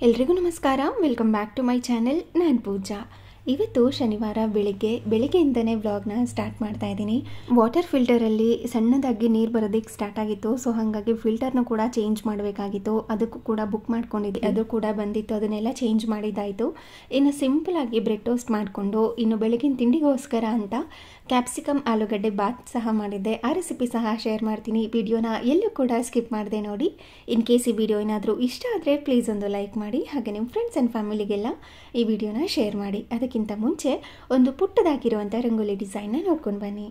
ಎಲ್ರಿಗೂ ನಮಸ್ಕಾರ. Welcome back to my channel. ನಾನು ಪೂಜಾ. ಇವತ್ತು ಶನಿವಾರ ಬೆಳಿಗ್ಗೆಯಿಂದನೇ ವ್ಲಾಗ್ನ ಸ್ಟಾರ್ಟ್ ಮಾಡ್ತಾ ಇದ್ದೀನಿ. ವಾಟರ್ ಫಿಲ್ಟರಲ್ಲಿ ಸಣ್ಣದಾಗಿ ನೀರು ಬರೋದಕ್ಕೆ ಸ್ಟಾರ್ಟ್ ಆಗಿತ್ತು. ಸೊ ಹಾಗಾಗಿ ಫಿಲ್ಟರ್ನು ಕೂಡ ಚೇಂಜ್ ಮಾಡಬೇಕಾಗಿತ್ತು. ಅದಕ್ಕೂ ಕೂಡ ಬುಕ್ ಮಾಡ್ಕೊಂಡಿದ್ದೆ, ಅದು ಕೂಡ ಬಂದಿತ್ತು. ಅದನ್ನೆಲ್ಲ ಚೇಂಜ್ ಮಾಡಿದ್ದಾಯಿತು. ಇನ್ನು ಸಿಂಪಲಾಗಿ ಬ್ರೆಡ್ ಟೋಸ್ಟ್ ಮಾಡಿಕೊಂಡು ಇನ್ನು ಬೆಳಗಿನ ತಿಂಡಿಗೋಸ್ಕರ ಅಂತ ಕ್ಯಾಪ್ಸಿಕಮ್ ಆಲೂಗಡ್ಡೆ ಬಾತ್ ಸಹ ಮಾಡಿದ್ದೆ. ಆ ರೆಸಿಪಿ ಸಹ ಶೇರ್ ಮಾಡ್ತೀನಿ. ವಿಡಿಯೋನ ಎಲ್ಲೂ ಕೂಡ ಸ್ಕಿಪ್ ಮಾಡಿದೆ ನೋಡಿ. ಇನ್ ಕೇಸ್ ಈ ವಿಡಿಯೋ ಏನಾದರೂ ಇಷ್ಟ ಆದರೆ ಪ್ಲೀಸ್ ಒಂದು ಲೈಕ್ ಮಾಡಿ, ಹಾಗೆ ನಿಮ್ಮ ಫ್ರೆಂಡ್ಸ್ ಆ್ಯಂಡ್ ಫ್ಯಾಮಿಲಿಗೆಲ್ಲ ಈ ವಿಡಿಯೋನ ಶೇರ್ ಮಾಡಿ. ಅದಕ್ಕಿಂತ ಮುಂಚೆ ಒಂದು ಪುಟ್ಟದಾಗಿರುವಂಥ ರಂಗೋಲಿ ಡಿಸೈನ್ನ ನೋಡ್ಕೊಂಡು ಬನ್ನಿ.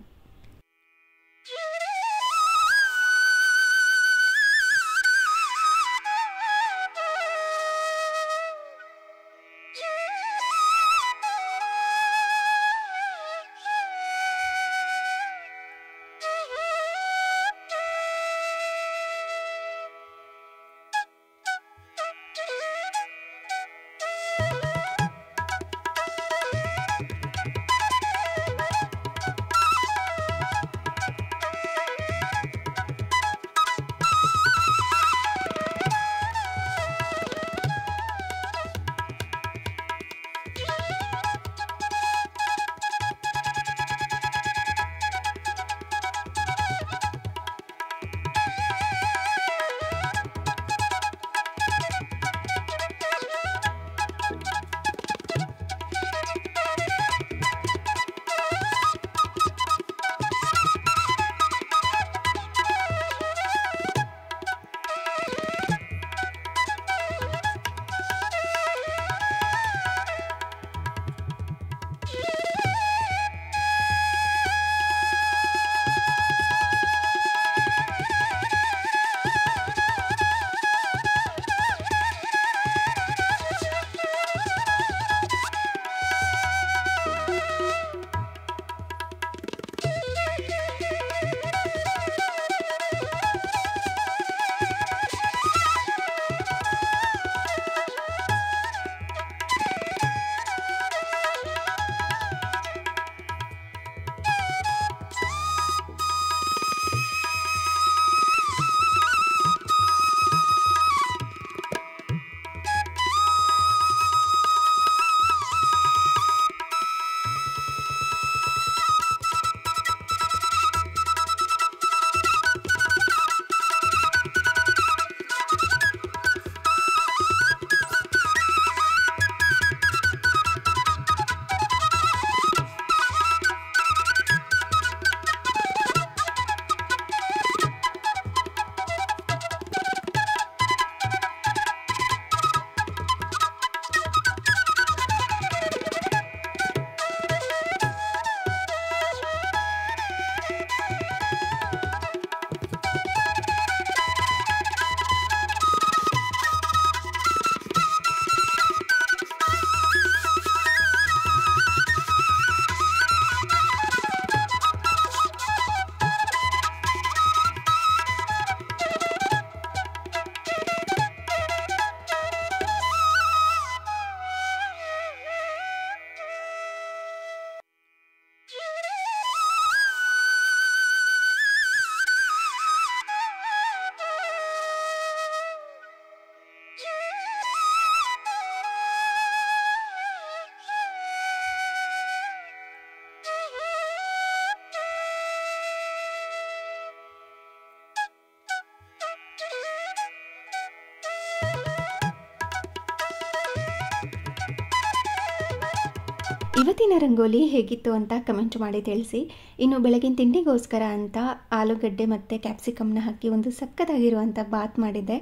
ಇವತ್ತಿನ ರಂಗೋಲಿ ಹೇಗಿತ್ತು ಅಂತ ಕಮೆಂಟ್ ಮಾಡಿ ತಿಳಿಸಿ. ಇನ್ನು ಬೆಳಗಿನ ತಿಂಡಿಗೋಸ್ಕರ ಅಂತ ಆಲೂಗಡ್ಡೆ ಮತ್ತು ಕ್ಯಾಪ್ಸಿಕಮ್ನ ಹಾಕಿ ಒಂದು ಸಕ್ಕತ್ತಾಗಿರುವಂಥ ಬಾತ್ ಮಾಡಿದ್ದೆ.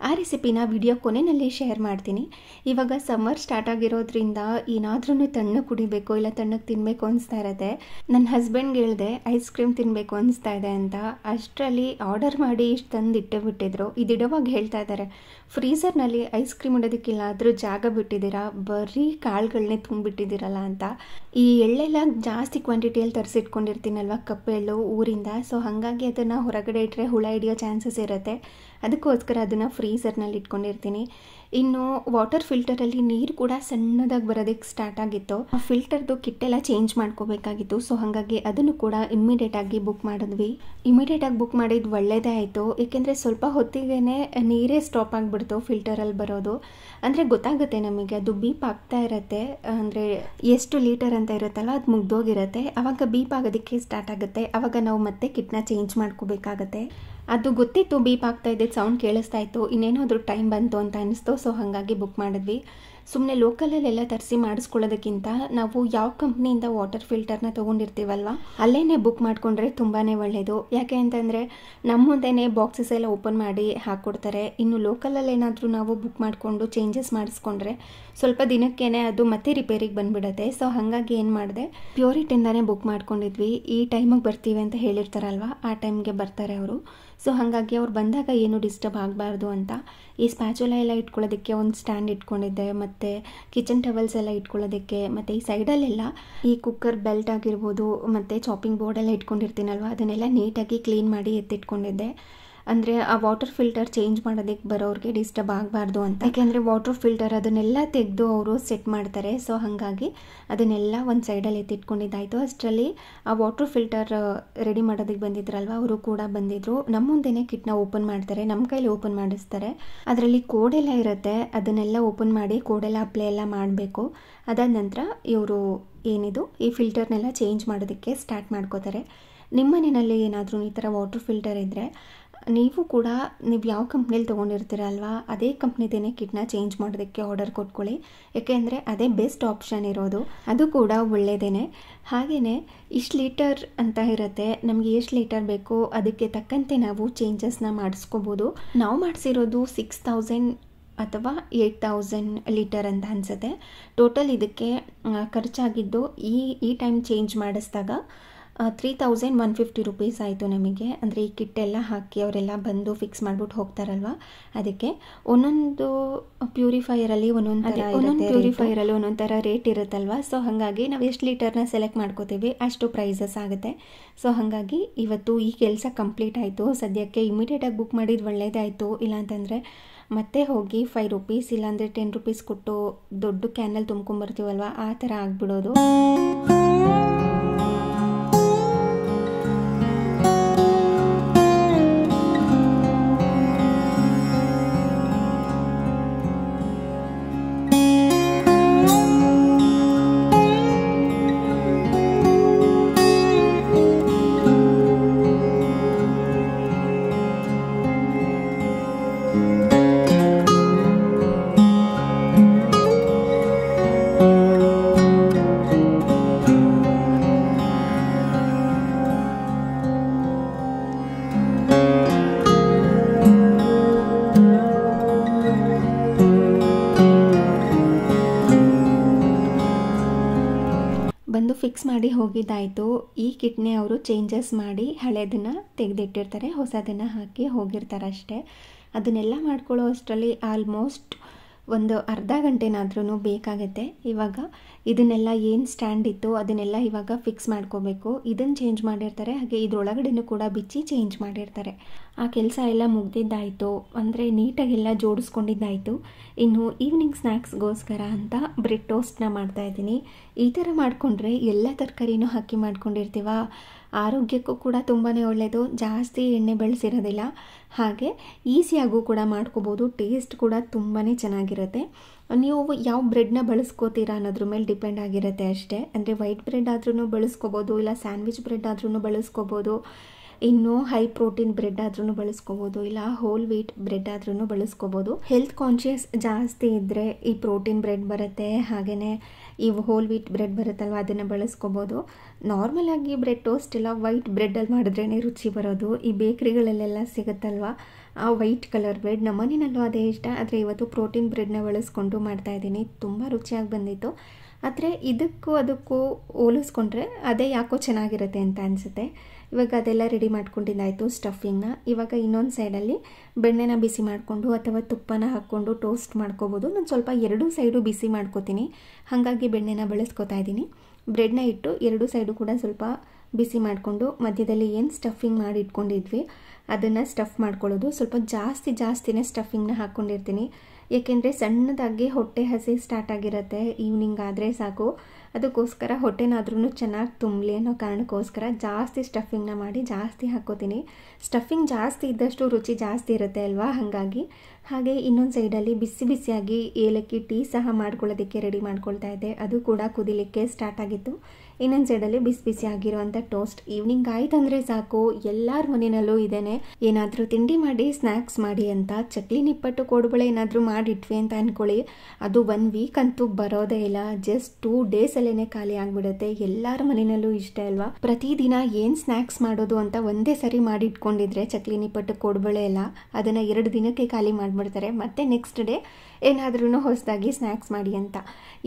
ಆ ರೆಸಿಪಿನ ವಿಡಿಯೋ ಕೊನೆಯಲ್ಲಿ ಶೇರ್ ಮಾಡ್ತೀನಿ. ಇವಾಗ ಸಮ್ಮರ್ ಸ್ಟಾರ್ಟ್ ಆಗಿರೋದ್ರಿಂದ ಏನಾದ್ರೂ ತಣ್ಣಗೆ ಕುಡಿಬೇಕು ಇಲ್ಲ ತಣ್ಣಗೆ ತಿನ್ನಬೇಕು ಅನಿಸ್ತಾ ಇರುತ್ತೆ. ನನ್ನ ಹಸ್ಬೆಂಡ್ಗೆ ಹೇಳಿದೆ ಐಸ್ ಕ್ರೀಮ್ ತಿನ್ನಬೇಕು ಅನಿಸ್ತಾ ಇದೆ ಅಂತ. ಅಷ್ಟರಲ್ಲಿ ಆರ್ಡರ್ ಮಾಡಿ ಇಷ್ಟು ತಂದು ಇಟ್ಟುಬಿಟ್ಟಿದ್ರು. ಇದಿಡುವಾಗ ಹೇಳ್ತಾ ಇದ್ದಾರೆ, ಫ್ರೀಝರ್ನಲ್ಲಿ ಐಸ್ ಕ್ರೀಮ್ ಇಡೋದಕ್ಕಿಲ್ಲ ಆದರೂ ಜಾಗ ಬಿಟ್ಟಿದ್ದೀರಾ, ಬರೀ ಕಾಳುಗಳನ್ನೇ ತುಂಬಿಟ್ಟಿದ್ದೀರಲ್ಲ ಅಂತ. ಈ ಎಳ್ಳೆಲ್ಲ ಜಾಸ್ತಿ ಕ್ವಾಂಟಿಟಿಯಲ್ಲಿ ತರಿಸಿಟ್ಕೊಂಡಿರ್ತೀನಲ್ವ, ಕಪ್ಪು ಎಳ್ಳು ಊರಿಂದ. ಸೊ ಹಾಗಾಗಿ ಅದನ್ನು ಹೊರಗಡೆ ಇಟ್ಟರೆ ಹುಳ ಹಿಡಿಯೋ ಚಾನ್ಸಸ್ ಇರುತ್ತೆ. ಅದಕ್ಕೋಸ್ಕರ ಅದನ್ನು ಫ್ರೀಝರ್ನಲ್ಲಿ ಇಟ್ಕೊಂಡಿರ್ತೀನಿ. ಇನ್ನು ವಾಟರ್ ಫಿಲ್ಟರಲ್ಲಿ ನೀರು ಕೂಡ ಸಣ್ಣದಾಗಿ ಬರೋದಕ್ಕೆ ಸ್ಟಾರ್ಟ್ ಆಗಿತ್ತು. ಆ ಫಿಲ್ಟರ್ದು ಕಿಟ್ಟೆಲ್ಲ ಚೇಂಜ್ ಮಾಡ್ಕೋಬೇಕಾಗಿತ್ತು. ಸೊ ಹಾಗಾಗಿ ಅದನ್ನು ಕೂಡ ಇಮ್ಮಿಡಿಯೇಟಾಗಿ ಬುಕ್ ಮಾಡಿದ್ವಿ. ಇಮಿಡಿಯೇಟಾಗಿ ಬುಕ್ ಮಾಡಿದ್ದು ಒಳ್ಳೆಯದೇ ಆಯಿತು. ಏಕೆಂದರೆ ಸ್ವಲ್ಪ ಹೊತ್ತಿಗೆ ನೀರೇ ಸ್ಟಾಪ್ ಆಗಿಬಿಡ್ತು ಫಿಲ್ಟರಲ್ಲಿ ಬರೋದು. ಅಂದರೆ ಗೊತ್ತಾಗುತ್ತೆ ನಮಗೆ, ಅದು ಬೀಪ್ ಆಗ್ತಾ ಇರುತ್ತೆ. ಅಂದರೆ ಎಷ್ಟು ಲೀಟರ್ ಅಂತ ಇರುತ್ತಲ್ಲ ಅದು ಮುಗ್ದೋಗಿರುತ್ತೆ. ಆವಾಗ ಬೀಪ್ ಆಗೋದಕ್ಕೆ ಸ್ಟಾರ್ಟ್ ಆಗುತ್ತೆ. ಆವಾಗ ನಾವು ಮತ್ತೆ ಕಿಟ್ನ ಚೇಂಜ್ ಮಾಡ್ಕೋಬೇಕಾಗತ್ತೆ. ಅದು ಗೊತ್ತಿತ್ತು, ಬೀಪ್ ಆಗ್ತಾ ಇದ್ದಿದ್ದು ಸೌಂಡ್ ಕೇಳಿಸ್ತಾ ಇತ್ತು. ಇನ್ನೇನೋ ಅದ್ರ ಟೈಮ್ ಬಂತು ಅಂತ ಅನಿಸ್ತು. ಸೊ ಹಾಗಾಗಿ ಬುಕ್ ಮಾಡಿದ್ವಿ. ಸುಮ್ಮನೆ ಲೋಕಲಲ್ಲೆಲ್ಲ ತರಿಸಿ ಮಾಡಿಸ್ಕೊಳ್ಳೋದಕ್ಕಿಂತ ನಾವು ಯಾವ ಕಂಪ್ನಿಯಿಂದ ವಾಟರ್ ಫಿಲ್ಟರ್ನ ತೊಗೊಂಡಿರ್ತೀವಲ್ವ ಅಲ್ಲೇ ಬುಕ್ ಮಾಡಿಕೊಂಡ್ರೆ ತುಂಬಾ ಒಳ್ಳೆಯದು. ಯಾಕೆ ಅಂತಂದರೆ ನಮ್ಮ ಮುಂದೆನೇ ಬಾಕ್ಸಸ್ ಎಲ್ಲ ಓಪನ್ ಮಾಡಿ ಹಾಕ್ಕೊಡ್ತಾರೆ. ಇನ್ನು ಲೋಕಲಲ್ಲಿ ಏನಾದರೂ ನಾವು ಬುಕ್ ಮಾಡಿಕೊಂಡು ಚೇಂಜಸ್ ಮಾಡಿಸ್ಕೊಂಡ್ರೆ ಸ್ವಲ್ಪ ದಿನಕ್ಕೇ ಅದು ಮತ್ತೆ ರಿಪೇರಿಗೆ ಬಂದುಬಿಡುತ್ತೆ. ಸೊ ಹಾಗಾಗಿ ಏನು ಮಾಡಿದೆ, ಪ್ಯೂರಿಟಿಂದನೇ ಬುಕ್ ಮಾಡ್ಕೊಂಡಿದ್ವಿ. ಈ ಟೈಮಿಗೆ ಬರ್ತೀವಿ ಅಂತ ಹೇಳಿರ್ತಾರಲ್ವ ಆ ಟೈಮ್ಗೆ ಬರ್ತಾರೆ ಅವರು. ಸೊ ಹಾಗಾಗಿ ಅವ್ರು ಬಂದಾಗ ಏನು ಡಿಸ್ಟರ್ಬ್ ಆಗಬಾರ್ದು ಅಂತ ಈ ಸ್ಪ್ಯಾಚುಲ ಎಲ್ಲ ಇಟ್ಕೊಳ್ಳೋದಕ್ಕೆ ಒಂದು ಸ್ಟ್ಯಾಂಡ್ ಇಟ್ಕೊಂಡಿದ್ದೆ. ಮತ್ತು ಕಿಚನ್ ಟವಲ್ಸ್ ಎಲ್ಲ ಇಟ್ಕೊಳ್ಳೋದಕ್ಕೆ, ಮತ್ತು ಈ ಸೈಡಲ್ಲೆಲ್ಲ ಈ ಕುಕ್ಕರ್ ಬೆಲ್ಟ್ ಆಗಿರ್ಬೋದು ಮತ್ತು ಚಾಪಿಂಗ್ ಬೋರ್ಡೆಲ್ಲ ಇಟ್ಕೊಂಡಿರ್ತೀನಲ್ವ ಅದನ್ನೆಲ್ಲ ನೀಟಾಗಿ ಕ್ಲೀನ್ ಮಾಡಿ ಎತ್ತಿಟ್ಕೊಂಡಿದ್ದೆ. ಅಂದರೆ ಆ ವಾಟರ್ ಫಿಲ್ಟರ್ ಚೇಂಜ್ ಮಾಡೋದಕ್ಕೆ ಬರೋರಿಗೆ ಡಿಸ್ಟರ್ಬ್ ಆಗಬಾರ್ದು ಅಂತ. ಯಾಕೆಂದರೆ ವಾಟರ್ ಫಿಲ್ಟರ್ ಅದನ್ನೆಲ್ಲ ತೆಗೆದು ಅವರು ಸೆಟ್ ಮಾಡ್ತಾರೆ. ಸೊ ಹಾಗಾಗಿ ಅದನ್ನೆಲ್ಲ ಒಂದು ಸೈಡಲ್ಲಿ ಎತ್ತಿಟ್ಕೊಂಡಿದ್ದಾಯಿತು. ಅಷ್ಟರಲ್ಲಿ ಆ ವಾಟರ್ ಫಿಲ್ಟರ್ ರೆಡಿ ಮಾಡೋದಕ್ಕೆ ಬಂದಿದ್ರಲ್ವ ಅವರು ಕೂಡ ಬಂದಿದ್ದರು. ನಮ್ಮ ಮುಂದೆನೇ ಕಿಟ್ನ ಓಪನ್ ಮಾಡ್ತಾರೆ, ನಮ್ಮ ಕೈಲಿ ಓಪನ್ ಮಾಡಿಸ್ತಾರೆ. ಅದರಲ್ಲಿ ಕೋಡೆಲ್ಲ ಇರುತ್ತೆ, ಅದನ್ನೆಲ್ಲ ಓಪನ್ ಮಾಡಿ ಕೋಡೆಲ್ಲ ಅಪ್ಲೈ ಎಲ್ಲ ಮಾಡಬೇಕು. ಅದಾದ ನಂತರ ಇವರು ಏನಿದು ಈ ಫಿಲ್ಟರ್ನೆಲ್ಲ ಚೇಂಜ್ ಮಾಡೋದಕ್ಕೆ ಸ್ಟಾರ್ಟ್ ಮಾಡ್ಕೋತಾರೆ. ನಿಮ್ಮ ಮನೆಯಲ್ಲಿ ಏನಾದರೂ ಈ ಥರ ವಾಟರ್ ಫಿಲ್ಟರ್ ಇದ್ದರೆ ನೀವು ಕೂಡ ನೀವು ಯಾವ ಕಂಪ್ನಿಯಲ್ಲಿ ತೊಗೊಂಡಿರ್ತೀರಲ್ವ ಅದೇ ಕಂಪ್ನಿದೇನೆ ಕಿಟ್ನ ಚೇಂಜ್ ಮಾಡೋದಕ್ಕೆ ಆರ್ಡರ್ ಕೊಟ್ಕೊಳ್ಳಿ. ಏಕೆಂದರೆ ಅದೇ ಬೆಸ್ಟ್ ಆಪ್ಷನ್ ಇರೋದು, ಅದು ಕೂಡ ಒಳ್ಳೆಯದೇ. ಹಾಗೆಯೇ ಇಷ್ಟು ಲೀಟರ್ ಅಂತ ಇರುತ್ತೆ, ನಮಗೆ ಎಷ್ಟು ಲೀಟರ್ ಬೇಕೋ ಅದಕ್ಕೆ ತಕ್ಕಂತೆ ನಾವು ಚೇಂಜಸ್ನ ಮಾಡಿಸ್ಕೋಬೋದು. ನಾವು ಮಾಡಿಸಿರೋದು 6000 ಅಥವಾ 8000 ಲೀಟರ್ ಅಂತ ಅನಿಸುತ್ತೆ. ಟೋಟಲ್ ಇದಕ್ಕೆ ಖರ್ಚಾಗಿದ್ದು ಈ ಟೈಮ್ ಚೇಂಜ್ ಮಾಡಿಸಿದಾಗ 3150 ರುಪೀಸ್ ಆಯಿತು ನಮಗೆ. ಅಂದರೆ ಈ ಕಿಟ್ಟೆಲ್ಲ ಹಾಕಿ ಅವರೆಲ್ಲ ಬಂದು ಫಿಕ್ಸ್ ಮಾಡಿಬಿಟ್ಟು ಹೋಗ್ತಾರಲ್ವ ಅದಕ್ಕೆ. ಒಂದೊಂದು ಪ್ಯೂರಿಫೈಯರಲ್ಲಿ ಒಂದೊಂದು ಥರ ರೇಟ್ ಇರುತ್ತಲ್ವ. ಸೊ ಹಾಗಾಗಿ ನಾವು ಎಷ್ಟು ಲೀಟರ್ನ ಸೆಲೆಕ್ಟ್ ಮಾಡ್ಕೋತೀವಿ ಅಷ್ಟು ಪ್ರೈಸಸ್ ಆಗುತ್ತೆ. ಸೊ ಹಾಗಾಗಿ ಇವತ್ತು ಈ ಕೆಲಸ ಕಂಪ್ಲೀಟ್ ಆಯಿತು. ಸದ್ಯಕ್ಕೆ ಇಮಿಡಿಯೇಟಾಗಿ ಬುಕ್ ಮಾಡಿದ್ದು ಒಳ್ಳೆಯದಾಯಿತು. ಇಲ್ಲಾಂತಂದರೆ ಮತ್ತೆ ಹೋಗಿ 5 ರುಪೀಸ್ ಇಲ್ಲಾಂದರೆ 10 ರುಪೀಸ್ ಕೊಟ್ಟು ದೊಡ್ಡ ಕ್ಯಾನಲ್ಲಿ ತುಂಬ್ಕೊಂಬರ್ತೀವಲ್ವ ಆ ಥರ ಆಗಿಬಿಡೋದು. ಬಂದು ಫಿಕ್ಸ್ ಮಾಡಿ ಹೋಗಿದ್ದಾಯಿತು. ಈ ಕಿಟ್ನೆ ಅವರು ಚೇಂಜಸ್ ಮಾಡಿ ಹಳೆದನ್ನು ತೆಗೆದಿಟ್ಟಿರ್ತಾರೆ, ಹೊಸದನ್ನು ಹಾಕಿ ಹೋಗಿರ್ತಾರೆ ಅಷ್ಟೇ. ಅದನ್ನೆಲ್ಲ ಮಾಡ್ಕೊಳ್ಳೋ ಅಷ್ಟರಲ್ಲಿ ಆಲ್ಮೋಸ್ಟ್ ಒಂದು ಅರ್ಧ ಗಂಟೆನಾದ್ರೂ ಬೇಕಾಗುತ್ತೆ. ಇವಾಗ ಇದನ್ನೆಲ್ಲ ಏನು ಸ್ಟ್ಯಾಂಡ್ ಇತ್ತು ಅದನ್ನೆಲ್ಲ ಇವಾಗ ಫಿಕ್ಸ್ ಮಾಡ್ಕೋಬೇಕು. ಇದನ್ನು ಚೇಂಜ್ ಮಾಡಿರ್ತಾರೆ, ಹಾಗೆ ಇದರೊಳಗಡೆನೂ ಕೂಡ ಬಿಚ್ಚಿ ಚೇಂಜ್ ಮಾಡಿರ್ತಾರೆ. ಆ ಕೆಲಸ ಎಲ್ಲ ಮುಗ್ದಿದ್ದಾಯಿತು, ಅಂದರೆ ನೀಟಾಗೆಲ್ಲ ಜೋಡಿಸ್ಕೊಂಡಿದ್ದಾಯಿತು. ಇನ್ನು ಈವ್ನಿಂಗ್ ಸ್ನ್ಯಾಕ್ಸ್ಗೋಸ್ಕರ ಅಂತ ಬ್ರೆಡ್ ಟೋಸ್ಟ್ನ ಮಾಡ್ತಾಯಿದ್ದೀನಿ. ಈ ಥರ ಮಾಡಿಕೊಂಡ್ರೆ ಎಲ್ಲ ತರಕಾರಿನೂ ಹಾಕಿ ಮಾಡ್ಕೊಂಡಿರ್ತೀವ, ಆರೋಗ್ಯಕ್ಕೂ ಕೂಡ ತುಂಬಾ ಒಳ್ಳೆಯದು, ಜಾಸ್ತಿ ಎಣ್ಣೆ ಬೆಳೆಸಿರೋದಿಲ್ಲ, ಹಾಗೆ ಈಸಿಯಾಗೂ ಕೂಡ ಮಾಡ್ಕೋಬೋದು. ಟೇಸ್ಟ್ ಕೂಡ ತುಂಬಾ ಚೆನ್ನಾಗಿರುತ್ತೆ. ನೀವು ಯಾವ ಬ್ರೆಡ್ನ ಬಳಸ್ಕೋತೀರಾ ಅನ್ನೋದ್ರ ಮೇಲೆ ಡಿಪೆಂಡ್ ಆಗಿರುತ್ತೆ ಅಷ್ಟೇ. ಅಂದರೆ ವೈಟ್ ಬ್ರೆಡ್ ಆದ್ರೂ ಬಳಸ್ಕೋಬೋದು, ಇಲ್ಲ ಸ್ಯಾಂಡ್ವಿಚ್ ಬ್ರೆಡ್ ಆದ್ರೂ ಬಳಸ್ಕೋಬೋದು, ಇನ್ನು ಹೈ ಪ್ರೋಟೀನ್ ಬ್ರೆಡ್ ಆದ್ರೂ ಬಳಸ್ಕೋಬೋದು, ಇಲ್ಲ ಹೋಲ್ ವೀಟ್ ಬ್ರೆಡ್ ಆದ್ರೂ ಬಳಸ್ಕೋಬೋದು. ಹೆಲ್ತ್ ಕಾನ್ಷಿಯಸ್ ಜಾಸ್ತಿ ಇದ್ದರೆ ಈ ಪ್ರೋಟೀನ್ ಬ್ರೆಡ್ ಬರುತ್ತೆ, ಹಾಗೆಯೇ ಇವು ಹೋಲ್ ವೀಟ್ ಬ್ರೆಡ್ ಬರುತ್ತಲ್ವ ಅದನ್ನು ಬಳಸ್ಕೋಬೋದು. ನಾರ್ಮಲಾಗಿ ಬ್ರೆಡ್ ಟೋಸ್ಟ್ ಇಲ್ಲ ವೈಟ್ ಬ್ರೆಡ್ಡಲ್ಲಿ ಮಾಡಿದ್ರೇ ರುಚಿ ಬರೋದು. ಈ ಬೇಕ್ರಿಗಳಲ್ಲೆಲ್ಲ ಸಿಗುತ್ತಲ್ವ ಆ ವೈಟ್ ಕಲರ್ ಬ್ರೆಡ್, ನಮ್ಮನೇನಲ್ಲೂ ಅದೇ ಇಷ್ಟ. ಆದರೆ ಇವತ್ತು ಪ್ರೋಟೀನ್ ಬ್ರೆಡ್ನ ಬಳಸ್ಕೊಂಡು ಮಾಡ್ತಾಯಿದ್ದೀನಿ, ತುಂಬ ರುಚಿಯಾಗಿ ಬಂದಿತ್ತು. ಆದರೆ ಇದಕ್ಕೂ ಅದಕ್ಕೂ ಹೋಲಿಸ್ಕೊಂಡ್ರೆ ಅದೇ ಯಾಕೋ ಚೆನ್ನಾಗಿರುತ್ತೆ ಅಂತ ಅನಿಸುತ್ತೆ. ಇವಾಗ ಅದೆಲ್ಲ ರೆಡಿ ಮಾಡ್ಕೊಂಡಿದ್ದಾಯಿತು ಸ್ಟಫಿಂಗ್ನ. ಇವಾಗ ಇನ್ನೊಂದು ಸೈಡಲ್ಲಿ ಬೆಣ್ಣೆನ ಬಿಸಿ ಮಾಡಿಕೊಂಡು ಅಥವಾ ತುಪ್ಪನ ಹಾಕ್ಕೊಂಡು ಟೋಸ್ಟ್ ಮಾಡ್ಕೋಬೋದು. ನಾನು ಸ್ವಲ್ಪ ಎರಡೂ ಸೈಡು ಬಿಸಿ ಮಾಡ್ಕೋತೀನಿ, ಹಾಗಾಗಿ ಬೆಣ್ಣೆನ ಬಳಸ್ಕೊತಾ ಇದ್ದೀನಿ. ಬ್ರೆಡ್ನ ಇಟ್ಟು ಎರಡೂ ಸೈಡು ಕೂಡ ಸ್ವಲ್ಪ ಬಿಸಿ ಮಾಡಿಕೊಂಡು ಮಧ್ಯದಲ್ಲಿ ಏನು ಸ್ಟಫಿಂಗ್ ಮಾಡಿ ಇಟ್ಕೊಂಡಿದ್ವಿ ಅದನ್ನು ಸ್ಟಫ್ ಮಾಡ್ಕೊಳ್ಳೋದು. ಸ್ವಲ್ಪ ಜಾಸ್ತಿನೇ ಸ್ಟಫಿಂಗ್ನ ಹಾಕ್ಕೊಂಡಿರ್ತೀನಿ, ಏಕೆಂದರೆ ಸಣ್ಣದಾಗಿ ಹೊಟ್ಟೆ ಹಸಿ ಸ್ಟಾರ್ಟ್ ಆಗಿರುತ್ತೆ, ಈವ್ನಿಂಗ್ ಆದರೆ ಸಾಕು. ಅದಕ್ಕೋಸ್ಕರ ಹೊಟ್ಟೆನಾದ್ರೂ ಚೆನ್ನಾಗಿ ತುಂಬಲಿ ಅನ್ನೋ ಕಾರಣಕ್ಕೋಸ್ಕರ ಜಾಸ್ತಿ ಸ್ಟಫಿಂಗ್ನ ಮಾಡಿ ಜಾಸ್ತಿ ಹಾಕ್ಕೋತೀನಿ. ಸ್ಟಫಿಂಗ್ ಜಾಸ್ತಿ ಇದ್ದಷ್ಟು ರುಚಿ ಜಾಸ್ತಿ ಇರುತ್ತೆ ಅಲ್ವಾ, ಹಾಗಾಗಿ. ಹಾಗೆ ಇನ್ನೊಂದು ಸೈಡಲ್ಲಿ ಬಿಸಿ ಬಿಸಿಯಾಗಿ ಏಲಕ್ಕಿ ಟೀ ಸಹ ಮಾಡ್ಕೊಳ್ಳೋದಕ್ಕೆ ರೆಡಿ ಮಾಡ್ಕೊಳ್ತಾ ಇದ್ದೆ. ಅದು ಕೂಡ ಕುದಿಲಿಕ್ಕೆ ಸ್ಟಾರ್ಟ್ ಆಗಿತ್ತು. ಇನ್ನೊಂದು ಸೈಡಲ್ಲಿ ಬಿಸಿ ಬಿಸಿ ಆಗಿರುವಂಥ ಟೋಸ್ಟ್. ಈವ್ನಿಂಗ್ ಆಯ್ತಂದರೆ ಸಾಕು, ಎಲ್ಲರ ಮನೆಯಲ್ಲೂ ಇದೇನೆ, ಏನಾದರೂ ತಿಂಡಿ ಮಾಡಿ ಸ್ನ್ಯಾಕ್ಸ್ ಮಾಡಿ ಅಂತ. ಚಕ್ಲಿ ನಿಪ್ಪಟ್ಟು ಕೋಡುಬಳೆ ಏನಾದರೂ ಮಾಡಿಟ್ವಿ ಅಂತ ಅಂದ್ಕೊಳ್ಳಿ, ಅದು 1 ವೀಕ್ ಅಂತೂ ಬರೋದೇ ಇಲ್ಲ. ಜಸ್ಟ್ 2 ಡೇಸಲ್ಲೇ ಖಾಲಿ ಆಗಿಬಿಡುತ್ತೆ. ಎಲ್ಲರ ಮನೆಯಲ್ಲೂ ಇಷ್ಟ ಅಲ್ವಾ. ಪ್ರತಿದಿನ ಏನು ಸ್ನ್ಯಾಕ್ಸ್ ಮಾಡೋದು ಅಂತ ಒಂದೇ ಸರಿ ಮಾಡಿ ಇಟ್ಕೊಂಡಿದ್ರೆ ಚಕ್ಲಿ ನಿಪ್ಪಟ್ಟು ಕೋಡುಬಳೆ ಎಲ್ಲ, ಅದನ್ನು 2 ದಿನಕ್ಕೆ ಖಾಲಿ ಮಾಡಿಬಿಡ್ತಾರೆ. ಮತ್ತೆ ನೆಕ್ಸ್ಟ್ ಡೇ ಏನಾದ್ರೂ ಹೊಸದಾಗಿ ಸ್ನ್ಯಾಕ್ಸ್ ಮಾಡಿ ಅಂತ.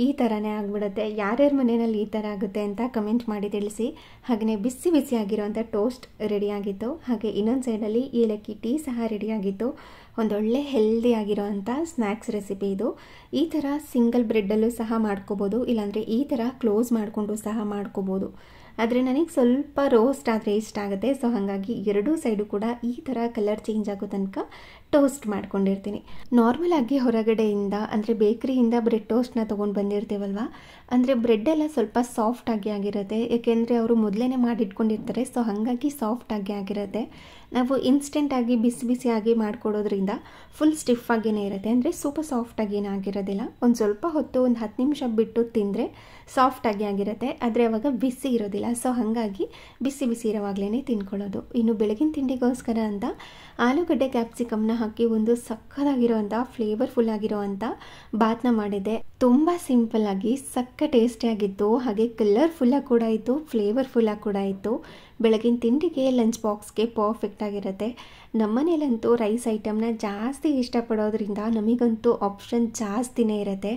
ಈ ಥರನೇ ಆಗಿಬಿಡುತ್ತೆ. ಯಾರ್ಯಾರ ಮನೆಯಲ್ಲಿ ಈ ಥರ ಆಗುತ್ತೆ ಅಂತ ಕಮೆಂಟ್ ಮಾಡಿ ತಿಳಿಸಿ. ಹಾಗೆಯೇ ಬಿಸಿ ಬಿಸಿಯಾಗಿರೋಂಥ ಟೋಸ್ಟ್ ರೆಡಿಯಾಗಿತ್ತು. ಹಾಗೆ ಇನ್ನೊಂದು ಸೈಡಲ್ಲಿ ಏಲಕ್ಕಿ ಟೀ ಸಹ ರೆಡಿಯಾಗಿತ್ತು. ಒಂದೊಳ್ಳೆ ಹೆಲ್ದಿ ಆಗಿರೋವಂಥ ಸ್ನ್ಯಾಕ್ಸ್ ರೆಸಿಪಿ ಇದು. ಈ ಥರ ಸಿಂಗಲ್ ಬ್ರೆಡ್ಡಲ್ಲೂ ಸಹ ಮಾಡ್ಕೋಬೋದು, ಇಲ್ಲಾಂದರೆ ಈ ಥರ ಕ್ಲೋಸ್ ಮಾಡಿಕೊಂಡು ಸಹ ಮಾಡ್ಕೋಬೋದು. ಆದರೆ ನನಗೆ ಸ್ವಲ್ಪ ರೋಸ್ಟ್ ಆದರೆ ಇಷ್ಟ ಆಗುತ್ತೆ. ಸೊ ಹಾಗಾಗಿ 2 ಸೈಡು ಕೂಡ ಈ ಥರ ಕಲರ್ ಚೇಂಜ್ ಆಗೋ ತನಕ ಟೋಸ್ಟ್ ಮಾಡ್ಕೊಂಡಿರ್ತೀನಿ. ನಾರ್ಮಲ್ ಆಗಿ ಹೊರಗಡೆಯಿಂದ ಅಂದರೆ ಬೇಕ್ರಿಯಿಂದ ಬ್ರೆಡ್ ಟೋಸ್ಟ್ನ ತೊಗೊಂಡು ಬಂದಿರ್ತೀವಲ್ವ, ಅಂದರೆ ಬ್ರೆಡ್ಡೆಲ್ಲ ಸ್ವಲ್ಪ ಸಾಫ್ಟಾಗಿ ಆಗಿರುತ್ತೆ. ಏಕೆಂದರೆ ಅವರು ಮೊದಲೇ ಮಾಡಿಟ್ಕೊಂಡಿರ್ತಾರೆ. ಸೊ ಹಾಗಾಗಿ ಸಾಫ್ಟಾಗಿ ಆಗಿರುತ್ತೆ. ನಾವು ಇನ್ಸ್ಟೆಂಟಾಗಿ ಬಿಸಿ ಬಿಸಿಯಾಗಿ ಮಾಡಿಕೊಡೋದ್ರಿಂದ ಫುಲ್ ಸ್ಟಿಫಾಗಿಯೇ ಇರುತ್ತೆ, ಅಂದರೆ ಸೂಪರ್ ಸಾಫ್ಟಾಗಿ ಏನಾಗಿರೋದಿಲ್ಲ. ಒಂದು ಸ್ವಲ್ಪ ಹೊತ್ತು ಒಂದು 10 ನಿಮಿಷ ಬಿಟ್ಟು ತಿಂದರೆ ಸಾಫ್ಟಾಗಿ ಆಗಿರುತ್ತೆ, ಆದರೆ ಅವಾಗ ಬಿಸಿ ಇರೋದಿಲ್ಲ. ಸೊ ಹಾಗಾಗಿ ಬಿಸಿ ಬಿಸಿ ಇರೋವಾಗಲೇ ತಿನ್ಕೊಳ್ಳೋದು. ಇನ್ನು ಬೆಳಗಿನ ತಿಂಡಿಗೋಸ್ಕರ ಅಂತ ಆಲೂಗಡ್ಡೆ ಕ್ಯಾಪ್ಸಿಕಮ್ನ ಹಾಕಿ ಒಂದು ಸಕ್ಕತ್ತಾಗಿರೋವಂಥ ಫ್ಲೇವರ್ಫುಲ್ ಆಗಿರೋವಂಥ ಬಾತ್ನ ಮಾಡಿದ್ದೆ. ತುಂಬ ಸಿಂಪಲ್ಲಾಗಿ ಸಕ್ಕ ಟೇಸ್ಟಿಯಾಗಿತ್ತು. ಹಾಗೆ ಕಲರ್ಫುಲ್ಲಾಗಿ ಕೂಡ ಇತ್ತು, ಫ್ಲೇವರ್ಫುಲ್ಲಾಗಿ ಕೂಡ ಇತ್ತು. ಬೆಳಗಿನ ತಿಂಡಿಗೆ ಲಂಚ್ ಬಾಕ್ಸ್ಗೆ ಪರ್ಫೆಕ್ಟ್ ಆಗಿರುತ್ತೆ. ನಮ್ಮನೇಲಂತೂ ರೈಸ್ ಐಟಮ್ನ ಜಾಸ್ತಿ ಇಷ್ಟಪಡೋದ್ರಿಂದ ನಮಗಂತೂ ಆಪ್ಷನ್ ಜಾಸ್ತಿನೇ ಇರುತ್ತೆ.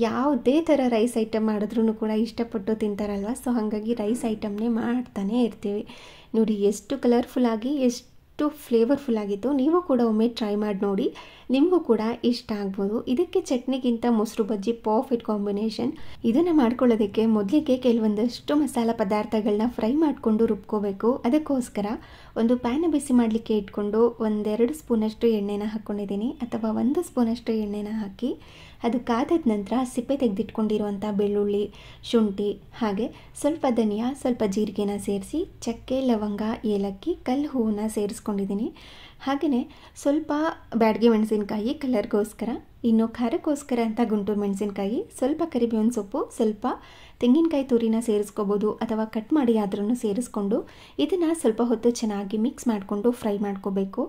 ಯಾವುದೇ ಥರ ರೈಸ್ ಐಟಮ್ ಮಾಡಿದ್ರೂ ಕೂಡ ಇಷ್ಟಪಟ್ಟು ತಿಂತಾರಲ್ವ. ಸೊ ಹಾಗಾಗಿ ರೈಸ್ ಐಟಮ್ನೇ ಮಾಡ್ತಾನೆ ಇರ್ತೀವಿ. ನೋಡಿ ಎಷ್ಟು ಕಲರ್ಫುಲ್ಲಾಗಿ ಎಷ್ಟು ಫ್ಲೇವರ್ಫುಲ್ ಆಗಿತ್ತು. ನೀವು ಕೂಡ ಒಮ್ಮೆ ಟ್ರೈ ಮಾಡಿ ನೋಡಿ, ನಿಮಗೂ ಕೂಡ ಇಷ್ಟ ಆಗ್ಬೋದು. ಇದಕ್ಕೆ ಚಟ್ನಿಗಿಂತ ಮೊಸರು ಬಜ್ಜಿ ಪರ್ಫೆಕ್ಟ್ ಕಾಂಬಿನೇಷನ್. ಇದನ್ನು ಮಾಡ್ಕೊಳ್ಳೋದಕ್ಕೆ ಮೊದಲಿಗೆ ಕೆಲವೊಂದಷ್ಟು ಮಸಾಲ ಪದಾರ್ಥಗಳನ್ನ ಫ್ರೈ ಮಾಡಿಕೊಂಡು ರುಬ್ಕೋಬೇಕು. ಅದಕ್ಕೋಸ್ಕರ ಒಂದು ಪ್ಯಾನ್ ಬಿಸಿ ಮಾಡಲಿಕ್ಕೆ ಇಟ್ಕೊಂಡು 1-2 ಸ್ಪೂನಷ್ಟು ಎಣ್ಣೆನ ಹಾಕ್ಕೊಂಡಿದ್ದೀನಿ, ಅಥವಾ 1 ಸ್ಪೂನಷ್ಟು ಎಣ್ಣೆನ ಹಾಕಿ ಅದು ಕಾದ ನಂತರ ಸಿಪ್ಪೆ ತೆಗೆದಿಟ್ಕೊಂಡಿರುವಂಥ ಬೆಳ್ಳುಳ್ಳಿ, ಶುಂಠಿ, ಹಾಗೆ ಸ್ವಲ್ಪ ಧನಿಯಾ, ಸ್ವಲ್ಪ ಜೀರಿಗೆನ ಸೇರಿಸಿ ಚಕ್ಕೆ, ಲವಂಗ, ಏಲಕ್ಕಿ, ಕಲ್ಲು ಹೂವನ್ನ ಸೇರಿಸ್ಕೊಂಡಿದ್ದೀನಿ. ಹಾಗೆಯೇ ಸ್ವಲ್ಪ ಬ್ಯಾಡಗಿ ಮೆಣಸಿನಕಾಯಿ ಕಲರ್ಗೋಸ್ಕರ, ಇನ್ನು ಖಾರಕ್ಕೋಸ್ಕರ ಅಂತ ಗುಂಟೂರು ಮೆಣಸಿನಕಾಯಿ, ಸ್ವಲ್ಪ ಕರಿಬೇವಿನ ಸೊಪ್ಪು, ಸ್ವಲ್ಪ ತೆಂಗಿನಕಾಯಿ ತುರಿನ ಸೇರಿಸ್ಕೋಬೋದು, ಅಥವಾ ಕಟ್ ಮಾಡಿ ಆದ್ರೂ ಸೇರಿಸ್ಕೊಂಡು ಇದನ್ನು ಸ್ವಲ್ಪ ಹೊತ್ತು ಚೆನ್ನಾಗಿ ಮಿಕ್ಸ್ ಮಾಡಿಕೊಂಡು ಫ್ರೈ ಮಾಡ್ಕೋಬೇಕು.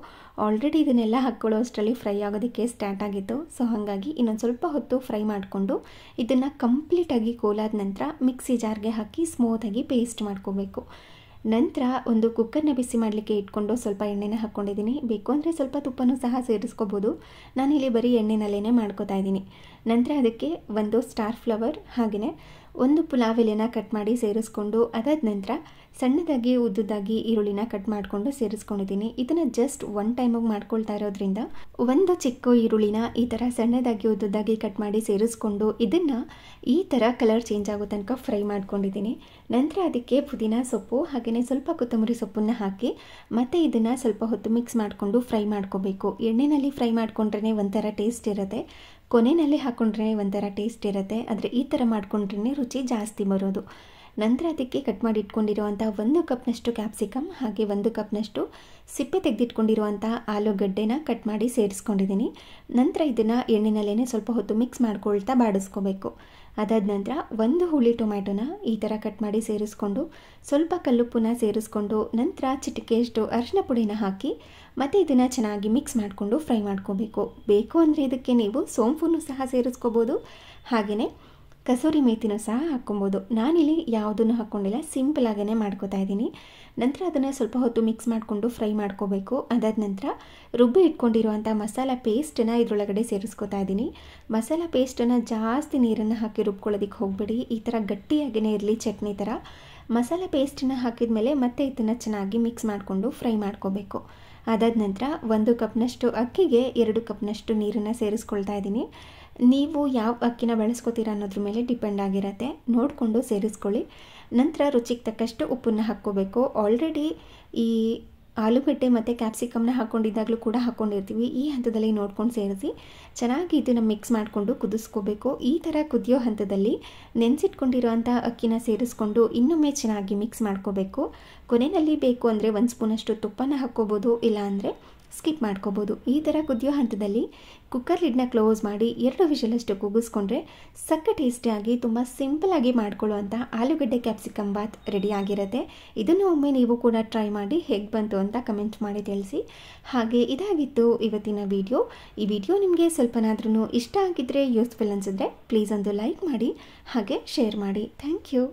ಆಲ್ರೆಡಿ ಇದನ್ನೆಲ್ಲ ಹಾಕ್ಕೊಳ್ಳೋ ಅಷ್ಟರಲ್ಲಿ ಫ್ರೈ ಆಗೋದಕ್ಕೆ ಸ್ಟಾರ್ಟ್ ಆಗಿತ್ತು. ಸೊ ಹಾಗಾಗಿ ಇನ್ನೊಂದು ಸ್ವಲ್ಪ ಹೊತ್ತು ಫ್ರೈ ಮಾಡಿಕೊಂಡು ಇದನ್ನು ಕಂಪ್ಲೀಟಾಗಿ ಕೋಲಾದ ನಂತರ ಮಿಕ್ಸಿ ಜಾರ್ಗೆ ಹಾಕಿ ಸ್ಮೂತಾಗಿ ಪೇಸ್ಟ್ ಮಾಡ್ಕೋಬೇಕು. ನಂತರ ಒಂದು ಕುಕ್ಕರ್ನ ಬಿಸಿ ಮಾಡಲಿಕ್ಕೆ ಇಟ್ಕೊಂಡು ಸ್ವಲ್ಪ ಎಣ್ಣೆನ ಹಾಕ್ಕೊಂಡಿದ್ದೀನಿ. ಬೇಕು ಅಂದರೆ ಸ್ವಲ್ಪ ತುಪ್ಪನೂ ಸಹ ಸೇರಿಸ್ಕೋಬೋದು. ನಾನಿಲ್ಲಿ ಬರೀ ಎಣ್ಣೆನಲ್ಲೇ ಮಾಡ್ಕೋತಾ ಇದ್ದೀನಿ. ನಂತರ ಅದಕ್ಕೆ 1 ಸ್ಟಾರ್ ಫ್ಲವರ್, ಹಾಗೆಯೇ 1 ಪುಲಾವ್ ಎಲೆನ ಕಟ್ ಮಾಡಿ ಸೇರಿಸ್ಕೊಂಡು, ಅದಾದ ನಂತರ ಸಣ್ಣದಾಗಿ ಉದ್ದುದಾಗಿ ಈರುಳ್ಳಿನ ಕಟ್ ಮಾಡಿಕೊಂಡು ಸೇರಿಸ್ಕೊಂಡಿದ್ದೀನಿ. ಇದನ್ನು ಜಸ್ಟ್ 1 ಟೈಮಿಗೆ ಮಾಡ್ಕೊಳ್ತಾ ಇರೋದ್ರಿಂದ 1 ಚಿಕ್ಕ ಈರುಳ್ಳಿನ ಈ ಥರ ಸಣ್ಣದಾಗಿ ಉದ್ದುದಾಗಿ ಕಟ್ ಮಾಡಿ ಸೇರಿಸ್ಕೊಂಡು ಇದನ್ನು ಈ ಥರ ಕಲರ್ ಚೇಂಜ್ ಆಗೋ ತನಕ ಫ್ರೈ ಮಾಡ್ಕೊಂಡಿದ್ದೀನಿ. ನಂತರ ಅದಕ್ಕೆ ಪುದೀನ ಸೊಪ್ಪು ಹಾಗೆಯೇ ಸ್ವಲ್ಪ ಕೊತ್ತಂಬರಿ ಸೊಪ್ಪನ್ನು ಹಾಕಿ ಮತ್ತು ಇದನ್ನು ಸ್ವಲ್ಪ ಹೊತ್ತು ಮಿಕ್ಸ್ ಮಾಡಿಕೊಂಡು ಫ್ರೈ ಮಾಡ್ಕೋಬೇಕು. ಎಣ್ಣೆಯಲ್ಲಿ ಫ್ರೈ ಮಾಡಿಕೊಂಡ್ರೆ ಒಂಥರ ಟೇಸ್ಟ್ ಇರುತ್ತೆ, ಕೊನೆಯಲ್ಲಿ ಹಾಕ್ಕೊಂಡ್ರೆ ಒಂಥರ ಟೇಸ್ಟ್ ಇರುತ್ತೆ. ಆದರೆ ಈ ಥರ ಮಾಡ್ಕೊಂಡ್ರೆ ರುಚಿ ಜಾಸ್ತಿ ಬರೋದು. ನಂತರ ಅದಕ್ಕೆ ಕಟ್ ಮಾಡಿ ಇಟ್ಕೊಂಡಿರುವಂಥ 1 ಕಪ್ನಷ್ಟು ಕ್ಯಾಪ್ಸಿಕಮ್, ಹಾಗೆ 1 ಕಪ್ನಷ್ಟು ಸಿಪ್ಪೆ ತೆಗೆದಿಟ್ಕೊಂಡಿರುವಂಥ ಆಲೂಗಡ್ಡೆನ ಕಟ್ ಮಾಡಿ ಸೇರಿಸ್ಕೊಂಡಿದ್ದೀನಿ. ನಂತರ ಇದನ್ನು ಎಣ್ಣೆನಲ್ಲೇ ಸ್ವಲ್ಪ ಹೊತ್ತು ಮಿಕ್ಸ್ ಮಾಡ್ಕೊಳ್ತಾ ಬಾಡಿಸ್ಕೋಬೇಕು. ಅದಾದ ನಂತರ 1 ಹುಳಿ ಟೊಮ್ಯಾಟೊನ ಈ ಥರ ಕಟ್ ಮಾಡಿ ಸೇರಿಸ್ಕೊಂಡು ಸ್ವಲ್ಪ ಕಲ್ಲುಪ್ಪನ್ನ ಸೇರಿಸ್ಕೊಂಡು ನಂತರ ಚಿಟಿಕೆಯಷ್ಟು ಅರಿಶಿನ ಪುಡಿನ ಹಾಕಿ ಮತ್ತು ಇದನ್ನು ಚೆನ್ನಾಗಿ ಮಿಕ್ಸ್ ಮಾಡಿಕೊಂಡು ಫ್ರೈ ಮಾಡ್ಕೋಬೇಕು. ಬೇಕು ಅಂದರೆ ಇದಕ್ಕೆ ನೀವು ಸೋಂಪನ್ನು ಸಹ ಸೇರಿಸ್ಕೋಬೋದು, ಹಾಗೆಯೇ ಕಸೂರಿ ಮೇಥಿನೂ ಸಹ ಹಾಕ್ಕೊಬೋದು. ನಾನಿಲ್ಲಿ ಯಾವುದನ್ನು ಹಾಕ್ಕೊಂಡಿಲ್ಲ, ಸಿಂಪಲಾಗೇ ಮಾಡ್ಕೋತಾ ಇದ್ದೀನಿ. ನಂತರ ಅದನ್ನು ಸ್ವಲ್ಪ ಹೊತ್ತು ಮಿಕ್ಸ್ ಮಾಡಿಕೊಂಡು ಫ್ರೈ ಮಾಡ್ಕೋಬೇಕು. ಅದಾದ ನಂತರ ರುಬ್ಬಿ ಇಟ್ಕೊಂಡಿರುವಂಥ ಮಸಾಲ ಪೇಸ್ಟನ್ನು ಇದರೊಳಗಡೆ ಸೇರಿಸ್ಕೋತಾ ಇದ್ದೀನಿ. ಮಸಾಲ ಪೇಸ್ಟನ್ನು ಜಾಸ್ತಿ ನೀರನ್ನು ಹಾಕಿ ರುಬ್ಕೊಳ್ಳೋದಕ್ಕೆ ಹೋಗಬೇಡಿ, ಈ ಥರ ಗಟ್ಟಿಯಾಗೇ ಇರಲಿ ಚಟ್ನಿ ಥರ. ಮಸಾಲ ಪೇಸ್ಟನ್ನು ಹಾಕಿದ ಮೇಲೆ ಮತ್ತೆ ಇದನ್ನು ಚೆನ್ನಾಗಿ ಮಿಕ್ಸ್ ಮಾಡಿಕೊಂಡು ಫ್ರೈ ಮಾಡ್ಕೋಬೇಕು. ಅದಾದ ನಂತರ 1 ಕಪ್ನಷ್ಟು ಅಕ್ಕಿಗೆ 2 ಕಪ್ನಷ್ಟು ನೀರನ್ನು ಸೇರಿಸ್ಕೊಳ್ತಾ ಇದ್ದೀನಿ. ನೀವು ಯಾವ ಅಕ್ಕಿನ ಬಳಸ್ಕೋತೀರ ಅನ್ನೋದ್ರ ಮೇಲೆ ಡಿಪೆಂಡ್ ಆಗಿರುತ್ತೆ, ನೋಡಿಕೊಂಡು ಸೇರಿಸ್ಕೊಳ್ಳಿ. ನಂತರ ರುಚಿಗೆ ತಕ್ಕಷ್ಟು ಉಪ್ಪನ್ನು ಹಾಕ್ಕೋಬೇಕು. ಆಲ್ರೆಡಿ ಈ ಆಲೂಗಡ್ಡೆ ಮತ್ತು ಕ್ಯಾಪ್ಸಿಕಮ್ನ ಹಾಕ್ಕೊಂಡಿದ್ದಾಗಲೂ ಕೂಡ ಹಾಕ್ಕೊಂಡಿರ್ತೀವಿ. ಈ ಹಂತದಲ್ಲಿ ನೋಡ್ಕೊಂಡು ಸೇರಿಸಿ ಚೆನ್ನಾಗಿ ಇದನ್ನು ಮಿಕ್ಸ್ ಮಾಡಿಕೊಂಡು ಕುದಿಸ್ಕೋಬೇಕು. ಈ ಥರ ಕುದಿಯೋ ಹಂತದಲ್ಲಿ ನೆನೆಸಿಟ್ಕೊಂಡಿರೋಂಥ ಅಕ್ಕಿನ ಸೇರಿಸ್ಕೊಂಡು ಇನ್ನೊಮ್ಮೆ ಚೆನ್ನಾಗಿ ಮಿಕ್ಸ್ ಮಾಡ್ಕೋಬೇಕು. ಕೊನೆಯಲ್ಲಿ ಬೇಕು ಅಂದರೆ 1 ಸ್ಪೂನಷ್ಟು ತುಪ್ಪನ ಹಾಕ್ಕೋಬೋದು, ಇಲ್ಲಾಂದರೆ ಸ್ಕಿಪ್ ಮಾಡ್ಕೋಬೋದು. ಈ ಥರ ಕುದಿಯೋ ಹಂತದಲ್ಲಿ ಕುಕ್ಕರ್ ಲಿಡ್ನ ಕ್ಲೋಸ್ ಮಾಡಿ 2 ವಿಷಲಷ್ಟು ಕೂಗಿಸ್ಕೊಂಡ್ರೆ ಸಕ್ಕ ಟೇಸ್ಟಿಯಾಗಿ ತುಂಬ ಸಿಂಪಲಾಗಿ ಮಾಡ್ಕೊಳ್ಳುವಂಥ ಆಲೂಗಡ್ಡೆ ಕ್ಯಾಪ್ಸಿಕಮ್ ಬಾತ್ ರೆಡಿ ಆಗಿರುತ್ತೆ. ಇದನ್ನು ಒಮ್ಮೆ ನೀವು ಕೂಡ ಟ್ರೈ ಮಾಡಿ ಹೇಗೆ ಬಂತು ಅಂತ ಕಮೆಂಟ್ ಮಾಡಿ ತಿಳಿಸಿ. ಹಾಗೆ ಇದಾಗಿತ್ತು ಇವತ್ತಿನ ವಿಡಿಯೋ. ಈ ವಿಡಿಯೋ ನಿಮಗೆ ಸ್ವಲ್ಪನಾದ್ರೂ ಇಷ್ಟ ಆಗಿದ್ದರೆ, ಯೂಸ್ಫುಲ್ ಅನಿಸಿದ್ರೆ ಪ್ಲೀಸ್ ಒಂದು ಲೈಕ್ ಮಾಡಿ ಹಾಗೆ ಶೇರ್ ಮಾಡಿ. Thank you.